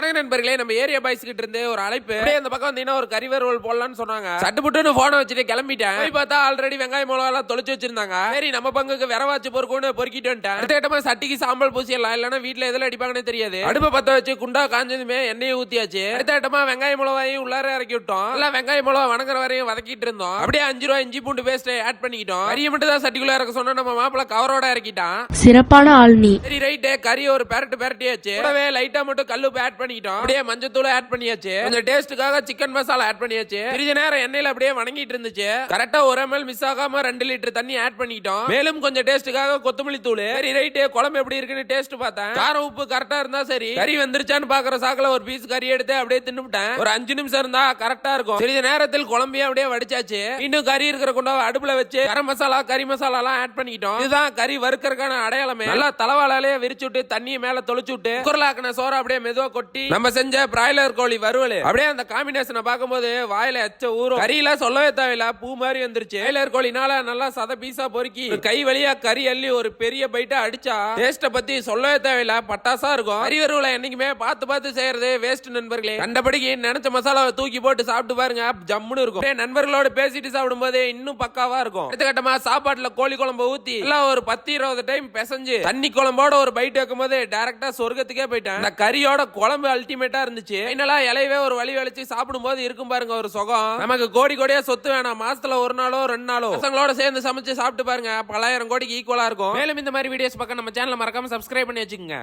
வணக்கம் நண்பர்களே, நம்ம ஏரியா பாய்ஸ் கிட்ட இருந்து ஒரு அழைப்பு. அந்த பக்கம் வந்தீங்கன்னா ஒரு கறி வறுவல் போடலாம்னு சொன்னாங்க. சட்டுப்புட்டுன்னு போனை வச்சுட்டு கிளம்பிட்டேன். போய் பார்த்தா ஆல்ரெடி வெங்காயம் மிளகா எல்லாம் தொலைச்சு வச்சிருந்தாங்க. சரி நம்ம பங்குக்கு விரவாச்சு பொறுக்குன்னு பொறுக்கிட்டு வந்துட்டேன். அடுத்த இடமா சட்டிக்கு சாம்பல் பூசிடலாம், இல்லன்னா வீட்டுல எதுல அடிப்பாங்கன்னு தெரியாது. அடுப்பை பத்த வச்சு குண்டா காஞ்சதுமே எண்ணெயை ஊத்தியாச்சு. அடுத்த இடமா வெங்காயம் மிளகாயும் உள்ளார இறக்கி விட்டோம். எல்லாம் வெங்காயம் மிளகா வணங்குற வரையும் வதக்கிட்டு இருந்தோம். அப்படியே 5 ரூபாய் இஞ்சி பூண்டு பேஸ்ட் ஆட் பண்ணிக்கிட்டோம். கறியை மட்டும் தான் சட்டிக்குள்ள இறக்க சொன்னா நம்ம மாப்பிள்ள கவரோட இறக்கிட்டான். சிறப்பான ஆள்னி. சரி ரைட்டு, கறி ஒரு பெரட்டியாச்சு. கூடவே லைட்டா மட்டும் கல்லுப்பு ஆட் பண்ணிட்டோம். அப்படியே மஞ்சத்தூள் ஆட் பண்ணியாச்சு. கொஞ்சம் டேஸ்ட்டுக்காக சிக்கன் மசாலா ஆட் பண்ணியாச்சு. சிறிது நேரம் எண்ணெயில அப்படியே வணங்கிட்டு இருந்துச்சு. கரெக்டா 1 ml மிஸ் ஆகாம 2 லிட்டர் தண்ணி ஆட் பண்ணிட்டோம். மேலும் கொஞ்சம் டேஸ்ட்டுக்காக கொத்தமல்லி தூள். சரி ரைட்டு, குழம்பு எப்படி இருக்குன்னு டேஸ்ட் பார்த்தேன். காரம் உப்பு கரெக்டா இருந்தா சரி. கறி வந்துருச்சான்னு பாக்குற சாக்குல ஒரு பீஸ் கறி எடுத்து அப்படியே தின்னுட்டேன். ஒரு 5 நிமிஷம் இருந்தா கரெக்டா இருக்கும். சிறிது நேரத்தில் குழம்பையும் அப்படியே வடிச்சாச்சு. இன்னும் கறி இருக்கிற குண்டாவை அடுப்புல வச்சு கரம் மசாலா கறி மசாலா எல்லாம் ஆட் பண்ணிட்டோம். இதுதான் கறி வறுக்கிறதுக்கான அடையாளமே. நல்லா தலவாளாலே விரிச்சு விட்டு தண்ணியை மேல தொளிச்சு விட்டு குக்கர்ல சோற அப்படியே மெதுவா கொட்டி நம்ம செஞ்ச பிராய்லர் கோழி வறுவல். அப்படியே அந்த காம்பினேஷனை பார்க்கும்போது வாயில எச்ச ஊறும். கறியில சொல்லவே தேவையில்ல, பூ மாதிரி வந்துருச்சு. பிராய்லர் கோழினால நல்லா சத பீஸா பொறுக்கி கை வழியா கறி அள்ளி ஒரு பெரிய பைட்டா அடிச்சா டேஸ்ட பத்தி சொல்லவே தேவையில்ல, பட்டாசா இருக்கும். கறி வறுவலை என்னைக்குமே பார்த்து செய்யறது வேஸ்ட் நண்பர்களே. கண்டபடிக்கு நினைச்ச மசாலாவை தூக்கி போட்டு சாப்பிட்டு பாருங்க, ஜம்முன்னு இருக்கும். நண்பர்களோட பேசிட்டு சாப்பிடும் போது இன்னும் பக்காவா இருக்கும். அடுத்த கட்டமா சாப்பாட்டுல கோழி குழம்பு ஊத்தி எல்லாம் ஒரு 10-20 டைம் பிசைஞ்சு தண்ணி குழம்போட ஒரு பைட் வைக்கும் போது டைரக்டா சொர்க்கத்துக்கே போயிட்டேன். இந்த கறியோட குழம்பு அல்டிமேட்டா இருந்துச்சு. ஃபைனலா இலையவே ஒரு வழி வலிச்சு சாப்பிடும் போது இருக்கும் பாருங்க ஒரு சுகம். நமக்கு கோடியா சொத்து வேணாம், மாசத்துல 1 நாளோ 2 நாளோ பசங்களோட சேர்ந்து சமைச்சு சாப்பிட்டு பாருங்க, 1000 கோடிக்கு ஈக்குவலா இருக்கும். மேலும் இந்த மாதிரி வீடியோஸ் பார்க்க நம்ம சேனலை மறக்காம சப்ஸ்கிரைப் பண்ணி வச்சுக்கோங்க.